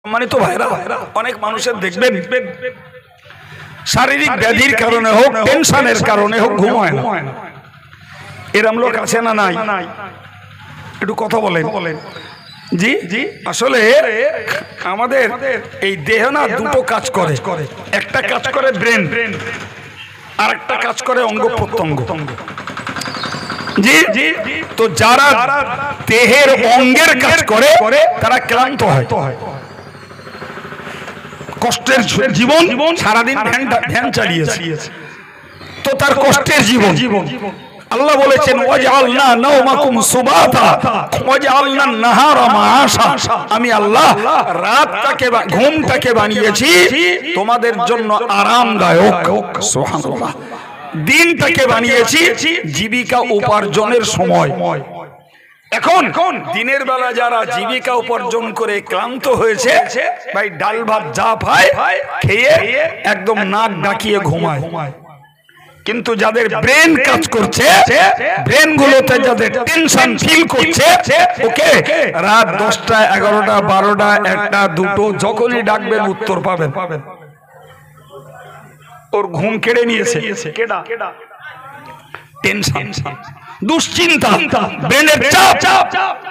সম্মানিত ভাইরা, অনেক মানুষের দেখবেন শারীরিক ব্যাধির কারণে হোক, টেনশনের কারণে হোক ঘুম হয় না। এরম লোক আছে না নাই? একটু কথা বলেন। জি জি, আসলে আমাদের এই দেহ না দুটো কাজ করে, একটা কাজ করে ব্রেন, আর একটা কাজ করে অঙ্গ প্রত্যঙ্গ। জি জি, তো যারা দেহের অঙ্গের কাজ করে তারা ক্লান্ত হয়, কষ্টের জীবন, সারাদিন ধ্যান চালিয়েছে, তো তার কষ্টের জীবন। আল্লাহ বলেছেন ওয়াজআলনা নাওমাকুম সুবাতা ওয়াজআলনা নাহারা মাআশা, আমি আল্লাহ রাতটাকে ঘুমটাকে বানিয়েছি তোমাদের জন্য আরামদায়ক, সুবহানাল্লাহ। দিনটাকে বানিয়েছি জীবিকা উপার্জনের সময়। এখন দিনের বেলা যারা জীবিকা উপার্জন করে ক্লান্ত হয়েছে, ভাই ডাল ভাত যা পায় খেয়ে একদম নাক ডাকিয়ে ঘুমায়। কিন্তু যাদের ব্রেন কাজ করছে, ব্রেন গুলোতে যাদের টেনশন ফিল করছে, ওকে রাত 10টা 11টা 12টা 1টা 2টো যখনই ডাকবেন উত্তর পাবেন। ওর ঘুম কেড়ে নিয়েছে কেডা? টেনশন, দুশ্চিন্তা, ব্রেনের চাপ,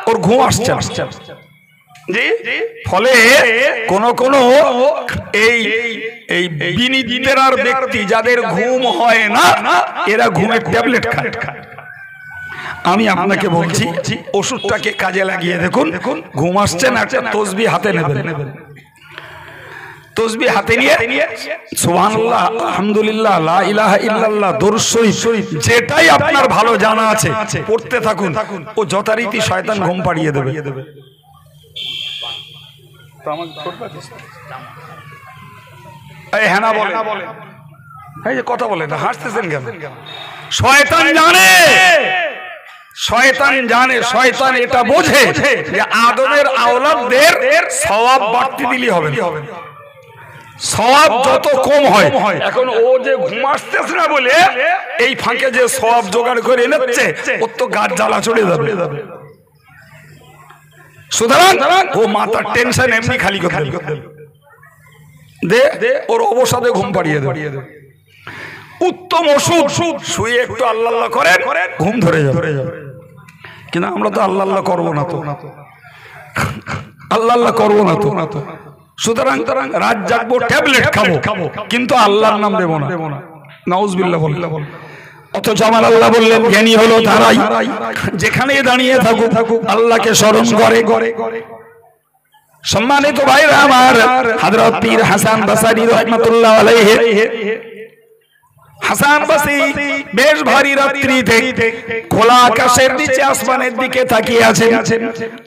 ওর ঘুম আসছে। ফলে কোন কোন এই এই বিনিদ্রার ব্যক্তি যাদের ঘুম হয় না, এরা ঘুমের ট্যাবলেট খায়। আমি আপনাকে বলছি ওষুধটাকে কাজে লাগিয়ে দেখুন, ঘুম আসছে না, একটা তসবিহ হাতে নেবেন। তসবিহ হাতে নিয়ে সুবহানাল্লাহ, আলহামদুলিল্লাহ, লা ইলাহা ইল্লাল্লাহ, দরুদ শরীফ যেটাই আপনার ভালো জানা আছে পড়তে থাকুন। ও যথারীতি শয়তান ঘুম পাড়িয়ে দেবে। হ্যাঁ না বলে, এই যে কথা বলে না, হাসতেছেন কেন? শয়তান জানে, শয়তান জানে, শয়তান এটা বোঝে যে আদমের আওলাদদের সওয়াব বাড়তি দিলি হবে না, সওয়াব যত কম হয়। এখন ও যে ঘুম আসতেছে না বলে এই ফাঁকে যে সওয়াব জোগাড় করে এনেছে, ওর তো গাছ জ্বালা চড়ে যাবে। সুতরাং ও মাথার টেনশন এমনি খালি করে দে, ওর অবসাদে ঘুম পাড়িয়ে দেবে। উত্তম ওষুধ, শুয়ে একটু আল্লাহ আল্লাহ করে ঘুম ধরে যাবে। কিন্তু আমরা তো আল্লাহ আল্লাহ করবো না, তো আল্লাহ আল্লাহ করবো না তো। সুতরাং রাত জাগবো, ট্যাবলেট খাবো, কিন্তু আল্লাহর নাম দেবো না। নাউজুবিল্লাহ বললে। অথচ আমার আল্লাহ বললেন জ্ঞানী হলো তারাই যেখানে দাঁড়িয়ে থাকুক আল্লাহকে স্মরণ করে। সম্মানিত ভাইরা আমার, হযরত পীর হাসান বসরি রাহমাতুল্লাহ আলাইহি, হাসান বসরি বেশ ভারী রাত্রিতে খোলা আকাশের নিচে আসমানের দিকে তাকিয়ে আছেন।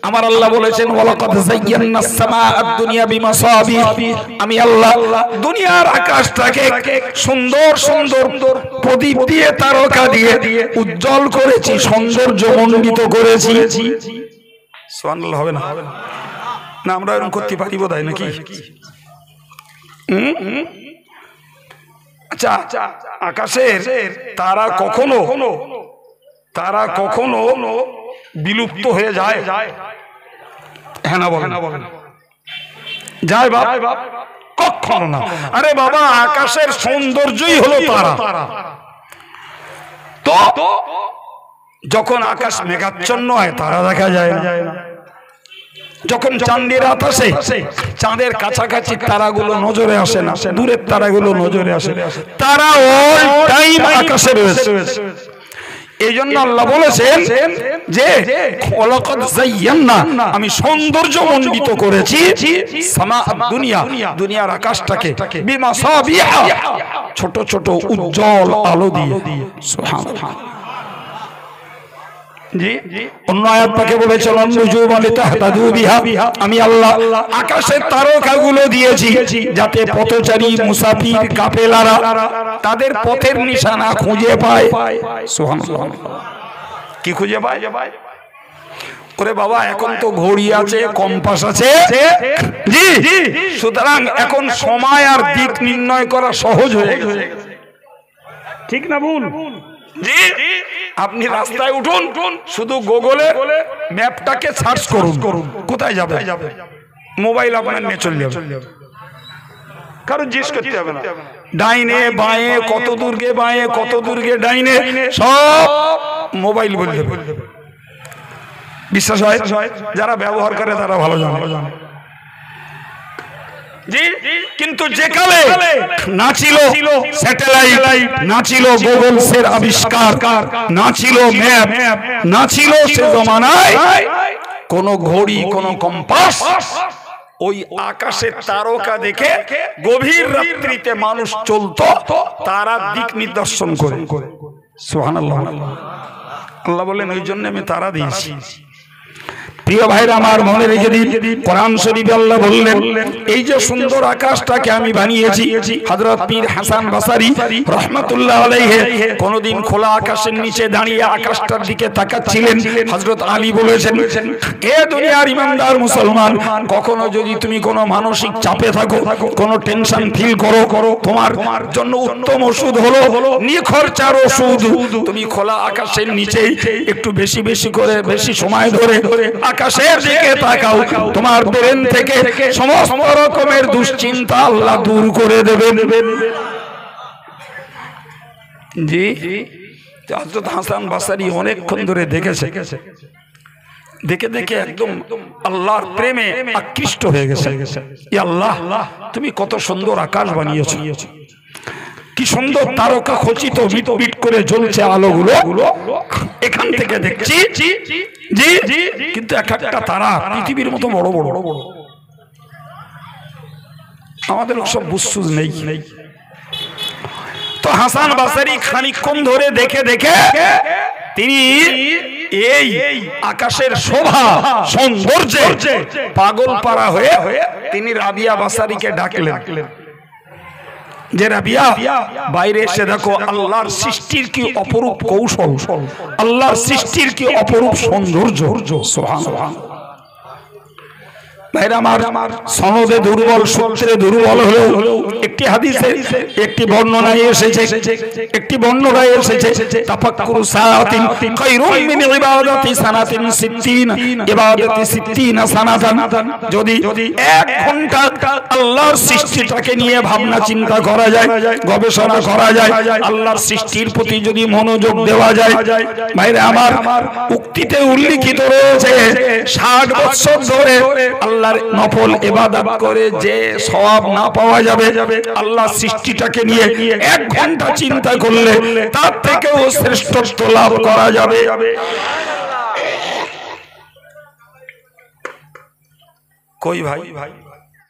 আমার আল্লাহ বলেছেন ওয়ালাকাদ যায়্যানাস সামাআদ দুনিয়া বিমাসাবিহ, আমি আল্লাহ দুনিয়ার আকাশটাকে সুন্দর সুন্দর প্রদীপ দিয়ে, তারকা দিয়ে উজ্জ্বল করেছি, সৌন্দর্যমণ্ডিত করেছি। সুবহানাল্লাহ হবে না? না আমরা এরকম করতে পারি বোধ হয় নাকি? আচ্ছা, আকাশের তারা কখনো বিলুপ্ত হয়ে যায়? হ্যাঁ না বলেন? যায় বাপ? কখনো না। আরে বাবা, আকাশের সৌন্দর্যই হলো তারা। তো যখন আকাশ মেঘাচ্ছন্ন হয় তারা দেখা যায় না। যখন চাঁদের রাত আসে, চাঁদের কাছাকাছি তারাগুলো নজরে আসে না, দূরের তারাগুলো নজরে আসে। তারা অল টাইম আকাশে রয়েছে। এই জন্য আল্লাহ বলেছেন যে ওয়ালাকাদ যায়্যানা, আমি সৌন্দর্যমণ্ডিত করেছি সামাআদ দুনিয়া, দুনিয়ার আকাশটাকে বিমাসাবিহ, ছোট ছোট উজ্জ্বল আলো দিয়ে। সুবহানাল্লাহ। অন্য আয়াত পাকে বলেছেন নুজুমান লিতাহতাদু বিহা, আমি আল্লাহ আকাশের তারকাগুলো দিয়েছি যাতে পথচারী মুসাফির কাফেলারা তাদের পথের নিশানা খুঁজে পায়। সুবহানাল্লাহ। কি খুঁজে পায়? ওরে বাবা, এখন তো ঘড়ি আছে, কম্পাস আছে, জি, সুতরাং এখন সময় আর দিক নির্ণয় করা সহজ হয়ে গেছে। ঠিক না ভুল? জি, আপনি রাস্তায় উঠুন, শুধু গুগলে ম্যাপটাকে সার্চ করুন, কোথায় যাবে মোবাইল আপনার নিয়ে চলে যাবে, কারণ জিজ্ঞেস করতে হবে না ডাইনে বাঁয়ে কত দূরগে বাঁয়ে কত দূরগে ডাইনে সব মোবাইল বলে দেবে। বিশ্বাস হয়? যারা ব্যবহার করে তারা ভালো জানে। জি, কিন্তু যে কালে না ছিল স্যাটেলাইট, না ছিল গুগলসের আবিষ্কার, না ছিল ম্যাপ, না ছিল সে জমানায় কোন ঘড়ি কোন কম্পাস, ওই আকাশের তারকা দেখে গভীর রাত্রিতে মানুষ চলতো তারা দিক নির্দেশন করে। সুবহানাল্লাহ। আল্লাহ বলেন ওই জন্য আমি তারা দিয়েছি। প্রিয় ভাইরা আমার, মনে রেখে দিন, কোরআন শরীফে আল্লাহ বললেন এই যে সুন্দর আকাশটাকে আমি বানিয়েছি। হযরত পীর হাসান বসরি রাহমাতুল্লাহ আলাইহি কোনদিন খোলা আকাশের নিচে দাঁড়িয়ে আকাশটার দিকে তাকাচ্ছিলেন। হযরত আলী বলেছেন, এ দুনিয়ার ইমানদার মুসলমান, কখনো যদি তুমি কোনো মানসিক চাপে থাকো, কোনো টেনশন ফিল করো, তোমার জন্য উত্তম ওষুধ হলো নিখরচার ওষুধ, তুমি খোলা আকাশের নিচে একটু বেশি বেশি করে বেশি সময় ধরে আকাশের দিকে তাকাও, তোমার ব্রেন থেকে সমস্ত রকমের দুশ্চিন্তা আল্লাহ দূর করে দেবেন। জি, হযরত হাসান বসরি অনেকক্ষণ ধরে দেখেছে, দেখে দেখে একদম আল্লাহর প্রেমে আকৃষ্ট হয়ে গেছে। ইয়া আল্লাহ, তুমি কত সুন্দর আকাশ বানিয়েছো, কি সুন্দর তারকা খচিত মিট মিট করে জ্বলছে আলোগুলো, এখান থেকে দেখছি জি, কিন্তু এক একটা তারা পৃথিবীর মতো বড় বড়। আমাদের সব বুঝসুঝ নেই। তো হাসান বসরি খানিকক্ষণ ধরে দেখে দেখে তিনি এই আকাশের শোভা সৌন্দর্যে পাগল পারা হয়ে তিনি রাবিয়া বসরিকে ডাকলেন, যে রাবিয়া, বাইরে এসে দেখো আল্লাহর সৃষ্টির কি অপরূপ কৌশল, আল্লাহর সৃষ্টির কি অপরূপ সৌন্দর্য। সুবহানাল্লাহ। ভাইরা আমার, সনদে দুর্বল, সূত্রে দুর্বল হলেও একটি হাদিসে একটি বর্ণনায় এসেছে, তাফাক্কুরু সাআতিন খায়রুম মিন ইবাদাতি সানাতিন 60, ইবাদাতি 60 সানাতান। যদি 1 ঘন্টা আল্লাহর সৃষ্টিটাকে নিয়ে ভাবনা চিন্তা করা যায়, গবেষণা করা যায়, আল্লাহর সৃষ্টির প্রতি যদি মনোযোগ দেওয়া যায়, ভাইরা আমার, উক্তিতে উল্লেখিত রয়েছে 60 বছর ধরে আল্লাহর নফল ইবাদত করে যে সওয়াব না পাওয়া যাবে, আল্লাহ সৃষ্টিটাকে নিয়ে 1 ঘন্টা চিন্তা করলে তার থেকেও শ্রেষ্ঠত্ব লাভ করা যাবে। কই ভাই,